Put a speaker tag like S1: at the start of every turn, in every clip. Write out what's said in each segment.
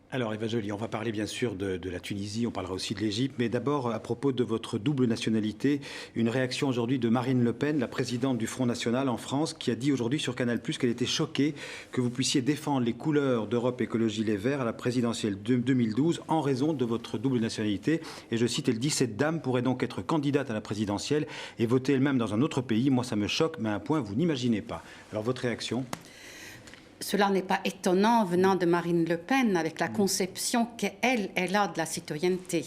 S1: Alors Eva Joly, on va parler bien sûr de la Tunisie, on parlera aussi de l'Égypte, mais d'abord à propos de votre double nationalité, une réaction aujourd'hui de Marine Le Pen, la présidente du Front National en France, qui a dit aujourd'hui sur Canal+ qu'elle était choquée que vous puissiez défendre les couleurs d'Europe Écologie Les Verts à la présidentielle de 2012 en raison de votre double nationalité. Et je cite, elle dit: cette dame pourrait donc être candidate à la présidentielle et voter elle-même dans un autre pays. Moi ça me choque, mais à un point vous n'imaginez pas. Alors votre réaction?
S2: Cela n'est pas étonnant venant de Marine Le Pen, avec la conception qu'elle a de la citoyenneté.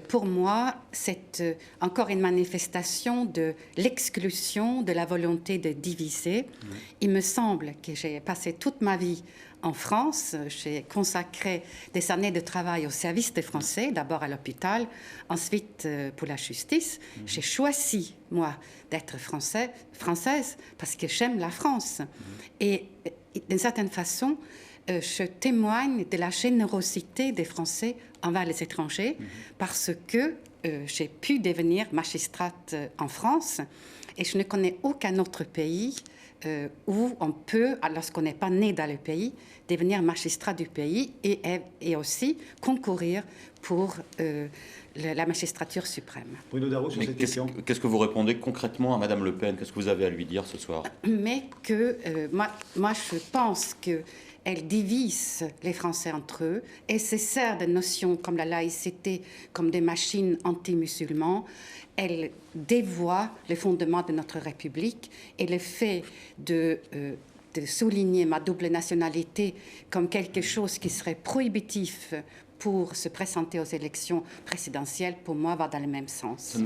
S2: Pour moi, c'est encore une manifestation de l'exclusion, de la volonté de diviser. Il me semble que j'ai passé toute ma vie en France. J'ai consacré des années de travail au service des Français, d'abord à l'hôpital, ensuite pour la justice. J'ai choisi, moi, d'être française parce que j'aime la France. Et d'une certaine façon, je témoigne de la générosité des Français envers les étrangers parce que j'ai pu devenir magistrate en France et je ne connais aucun autre pays où on peut, lorsqu'on n'est pas né dans le pays, devenir magistrat du pays et aussi concourir pour la magistrature suprême.
S1: Bruno Darroux, sur cette question.
S3: Qu'est-ce que vous répondez concrètement à Madame Le Pen? Qu'est-ce que vous avez à lui dire ce soir?
S2: Mais que moi, je pense qu'elle divise les Français entre eux et se sert de notions comme la laïcité, comme des machines anti-musulmans. Elle dévoie les fondements de notre République et le fait de souligner ma double nationalité comme quelque chose qui serait prohibitif pour se présenter aux élections présidentielles, pour moi, va dans le même sens.